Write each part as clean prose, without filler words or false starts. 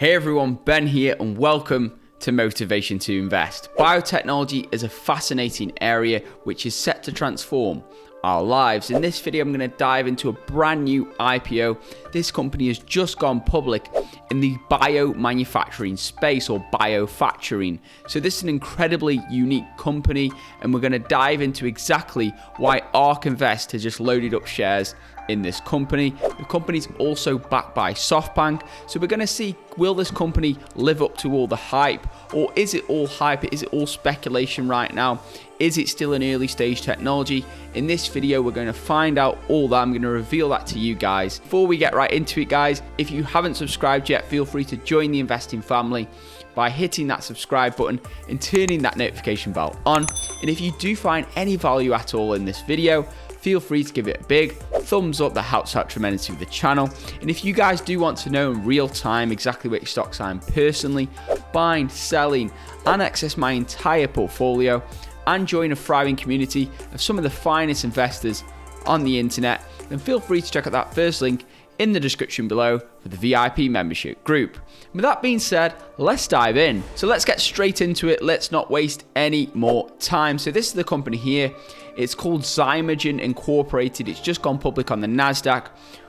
Hey everyone, Ben here and welcome to Motivation to Invest. Biotechnology is a fascinating area which is set to transform our lives. In this video, I'm going to dive into a brand new IPO. This company has just gone public in the biomanufacturing space or biofacturing. So this is an incredibly unique company and we're going to dive into exactly why ARK Invest has just loaded up shares in this company. The company's also backed by Softbank. So we're going to see, will this company live up to all the hype, or is it all hype? Is it all speculation right now? Is it still an early stage technology? In this video, we're going to find out all that. I'm going to reveal that to you guys. Before we get right into it, guys, if you haven't subscribed yet, feel free to join the investing family by hitting that subscribe button and turning that notification bell on. And if you do find any value at all in this video, feel free to give it a big thumbs up. That helps out tremendously with the channel. And if you guys do want to know in real time exactly which stocks I'm personally buying, selling, and access my entire portfolio, and join a thriving community of some of the finest investors on the internet, then feel free to check out that first link in the description below for the VIP membership group. With that being said, let's dive in. So let's get straight into it. Let's not waste any more time. So this is the company here. It's called Zymergen Incorporated. It's just gone public on the NASDAQ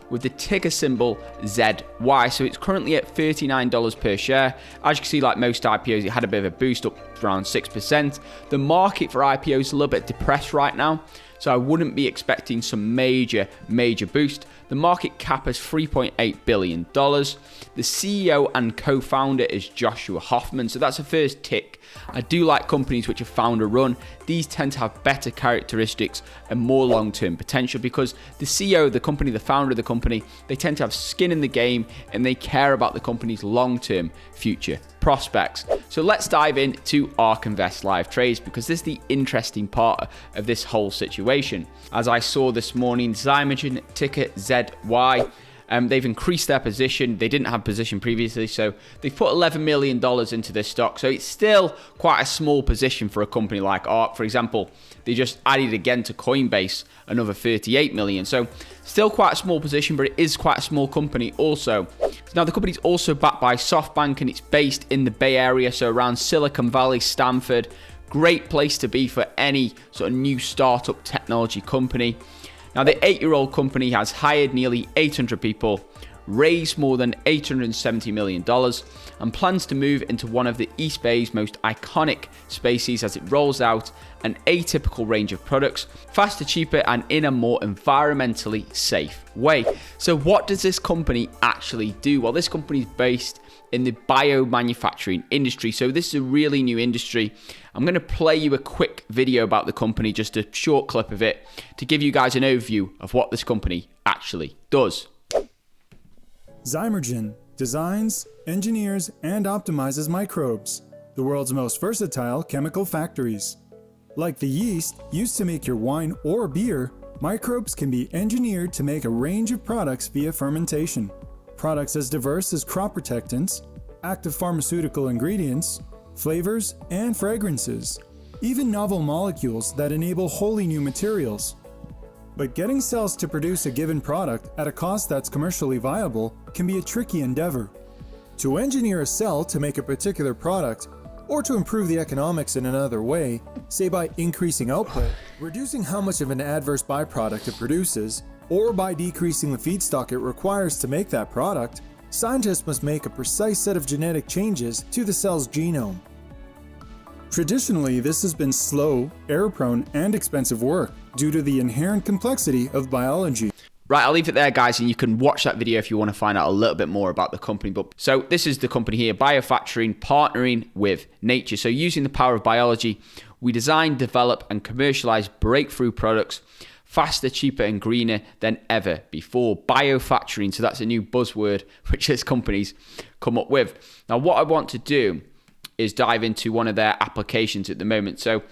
with the ticker symbol ZY. So it's currently at $39 per share. As you can see, like most IPOs, it had a bit of a boost up around 6%. The market for IPOs is a little bit depressed right now, so I wouldn't be expecting some major boost. The market cap is $3.8 billion. The CEO and co-founder is Joshua Hoffman, so that's the first tick. I do like companies which are founder run. These tend to have better characteristics and more long-term potential because the CEO of the company, the founder of the company, they tend to have skin in the game and they care about the company's long-term future prospects. So let's dive into ARK Invest live trades because this is the interesting part of this whole situation. As I saw this morning, Zymergen ticker ZY. They've increased their position. They didn't have position previously, so they've put $11 million into this stock. So it's still quite a small position for a company like ARK. For example, they just added again to Coinbase another 38 million. So still quite a small position, but it is quite a small company also. Now the company's also backed by Softbank and it's based in the Bay Area, so around Silicon Valley, Stanford. Great place to be for any sort of new startup technology company. Now, the 8-year-old company has hired nearly 800 people, raised more than $870 million, and plans to move into one of the East Bay's most iconic spaces as it rolls out an atypical range of products, faster, cheaper, and in a more environmentally safe way. So what does this company actually do? Well, this company is based in the biomanufacturing industry. So this is a really new industry. I'm going to play you a quick video about the company, just a short clip of it, to give you guys an overview of what this company actually does. Zymergen designs, engineers, and optimizes microbes, the world's most versatile chemical factories. Like the yeast used to make your wine or beer, microbes can be engineered to make a range of products via fermentation. Products as diverse as crop protectants, active pharmaceutical ingredients, flavors, and fragrances, even novel molecules that enable wholly new materials. But getting cells to produce a given product at a cost that's commercially viable can be a tricky endeavor. To engineer a cell to make a particular product, or to improve the economics in another way, say by increasing output, reducing how much of an adverse byproduct it produces, or by decreasing the feedstock it requires to make that product, scientists must make a precise set of genetic changes to the cell's genome. Traditionally, this has been slow, error-prone, and expensive work due to the inherent complexity of biology. Right, I'll leave it there, guys, and you can watch that video if you want to find out a little bit more about the company. But so this is the company here, Biofactoring, partnering with nature. So using the power of biology, we design, develop, and commercialize breakthrough products faster, cheaper, and greener than ever before. Biofactoring, so that's a new buzzword which this company's come up with. Now, what I want to do is dive into one of their applications at the moment. So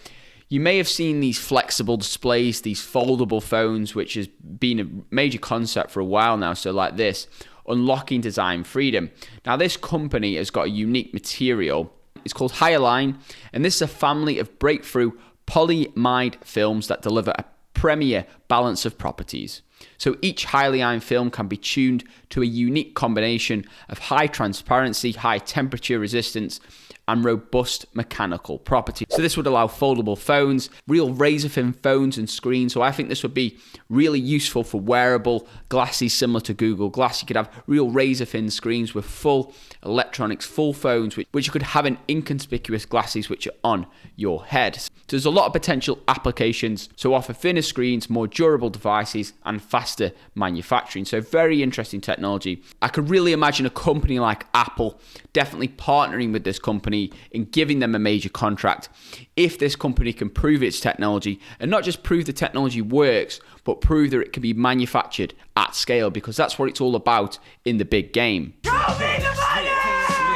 you may have seen these flexible displays, these foldable phones, which has been a major concept for a while now. So like this, unlocking design freedom. Now this company has got a unique material. It's called Hyaline, and this is a family of breakthrough polyamide films that deliver a premier balance of properties. So each highly ion film can be tuned to a unique combination of high transparency, high temperature resistance, and robust mechanical properties. So this would allow foldable phones, real razor thin phones and screens. So I think this would be really useful for wearable glasses similar to Google Glass. You could have real razor thin screens with full electronics, full phones, which you could have in inconspicuous glasses which are on your head. So there's a lot of potential applications. So offer thinner screens, more durable devices, and faster manufacturing. So very interesting technology. I could really imagine a company like Apple definitely partnering with this company and giving them a major contract if this company can prove its technology, and not just prove the technology works, but prove that it can be manufactured at scale, because that's what it's all about in the big game.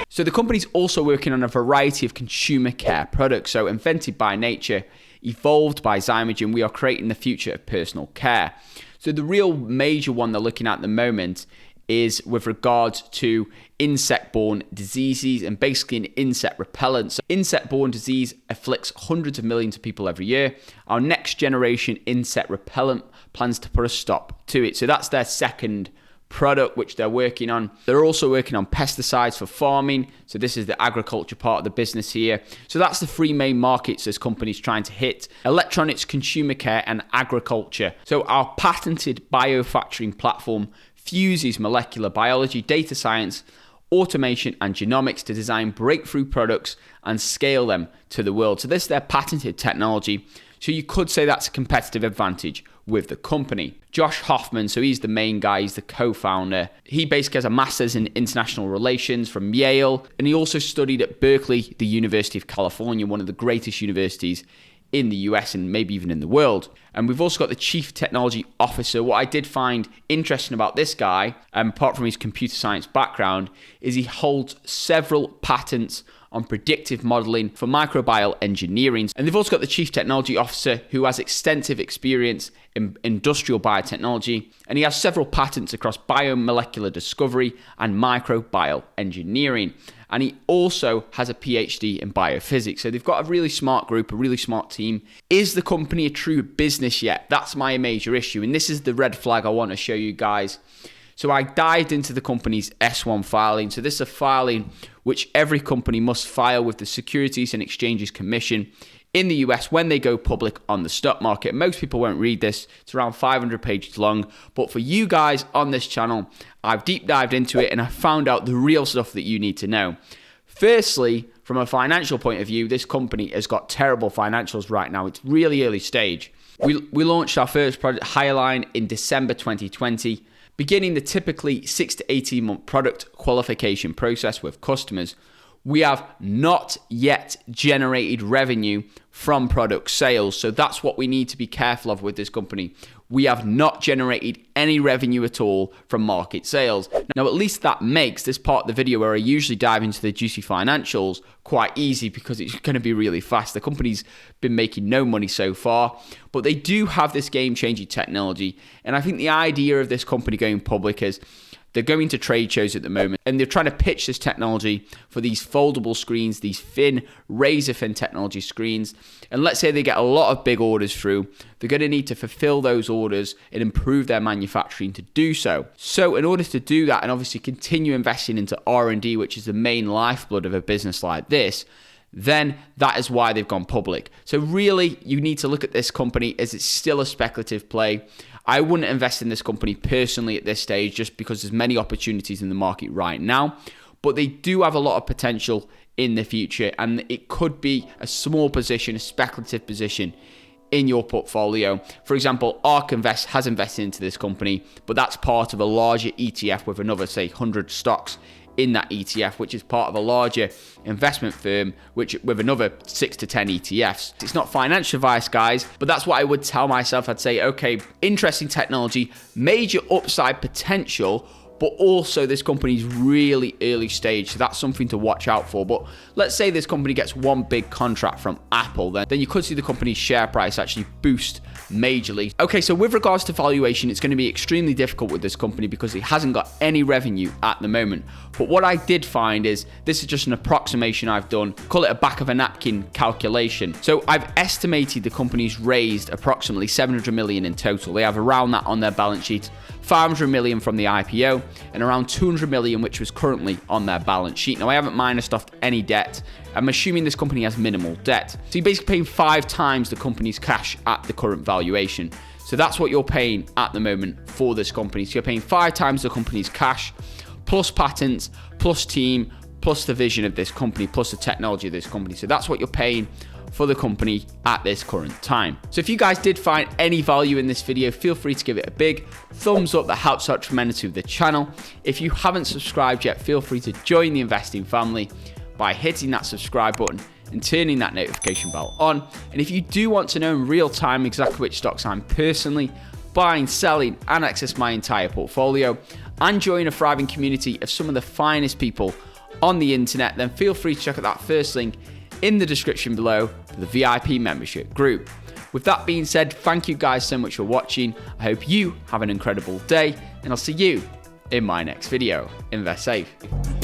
So the company's also working on a variety of consumer care products. So invented by nature, evolved by Zymergen, we are creating the future of personal care. So the real major one they're looking at the moment is with regards to insect-borne diseases and basically an insect repellent. So insect-borne disease afflicts hundreds of millions of people every year. Our next generation insect repellent plans to put a stop to it. So that's their second product which they're working on. They're also working on pesticides for farming. So this is the agriculture part of the business here. So that's the three main markets this company's trying to hit: electronics, consumer care, and agriculture. So our patented biofactoring platform fuses molecular biology, data science, automation, and genomics to design breakthrough products and scale them to the world. So this is their patented technology. So you could say that's a competitive advantage with the company. Josh Hoffman, so he's the main guy, he's the co-founder. He basically has a master's in international relations from Yale, and he also studied at Berkeley, the University of California, one of the greatest universities in the US and maybe even in the world. And we've also got the Chief Technology Officer. What I did find interesting about this guy, apart from his computer science background, is he holds several patents on predictive modeling for microbial engineering. And they've also got the Chief Technology Officer who has extensive experience in industrial biotechnology, and he has several patents across biomolecular discovery and microbial engineering. And he also has a PhD in biophysics. So they've got a really smart group, a really smart team. Is the company a true business yet? That's my major issue. And this is the red flag I want to show you guys. So I dived into the company's S1 filing. So this is a filing which every company must file with the Securities and Exchanges Commission in the US when they go public on the stock market. Most people won't read this. It's around 500 pages long. But for you guys on this channel, I've deep dived into it and I found out the real stuff that you need to know. Firstly, from a financial point of view, this company has got terrible financials right now. It's really early stage. We launched our first product, Highline, in December 2020. Beginning the typically 6 to 18 month product qualification process with customers, we have not yet generated revenue from product sales. So that's what we need to be careful of with this company. We have not generated any revenue at all from market sales. Now, at least that makes this part of the video where I usually dive into the juicy financials quite easy, because it's going to be really fast. The company's been making no money so far, but they do have this game-changing technology. And I think the idea of this company going public is they're going to trade shows at the moment and they're trying to pitch this technology for these foldable screens, these thin, razor-thin technology screens. And let's say they get a lot of big orders through, they're going to need to fulfill those orders and improve their manufacturing to do so. So in order to do that and obviously continue investing into R&D, which is the main lifeblood of a business like this, then that is why they've gone public. So really, you need to look at this company as it's still a speculative play. I wouldn't invest in this company personally at this stage just because there's many opportunities in the market right now, but they do have a lot of potential in the future, and it could be a small position, a speculative position in your portfolio. For example, ARK Invest has invested into this company, but that's part of a larger ETF with another, say, 100 stocks in that ETF, which is part of a larger investment firm, which with another 6 to 10 ETFs. It's not financial advice, guys, but that's what I would tell myself. I'd say, okay, interesting technology, major upside potential, but also this company's really early stage, so that's something to watch out for. But let's say this company gets one big contract from Apple, then you could see the company's share price actually boost majorly. Okay, so with regards to valuation, it's going to be extremely difficult with this company because it hasn't got any revenue at the moment. But what I did find is, this is just an approximation I've done, call it a back of a napkin calculation. So I've estimated the company's raised approximately 700 million in total. They have around that on their balance sheet, 500 million from the IPO, and around 200 million which was currently on their balance sheet. Now I haven't minused off any debt. I'm assuming this company has minimal debt. So you're basically paying 5 times the company's cash at the current valuation. So that's what you're paying at the moment for this company. So you're paying 5 times the company's cash, plus patents, plus team, plus the vision of this company, plus the technology of this company. So that's what you're paying for the company at this current time. So if you guys did find any value in this video, feel free to give it a big thumbs up. That helps out tremendously with the channel. If you haven't subscribed yet, feel free to join the investing family by hitting that subscribe button and turning that notification bell on. And if you do want to know in real time exactly which stocks I'm personally buying, selling, and access my entire portfolio, and join a thriving community of some of the finest people on the internet, then feel free to check out that first link in the description below for the VIP membership group. With that being said, thank you guys so much for watching. I hope you have an incredible day, and I'll see you in my next video. Invest safe.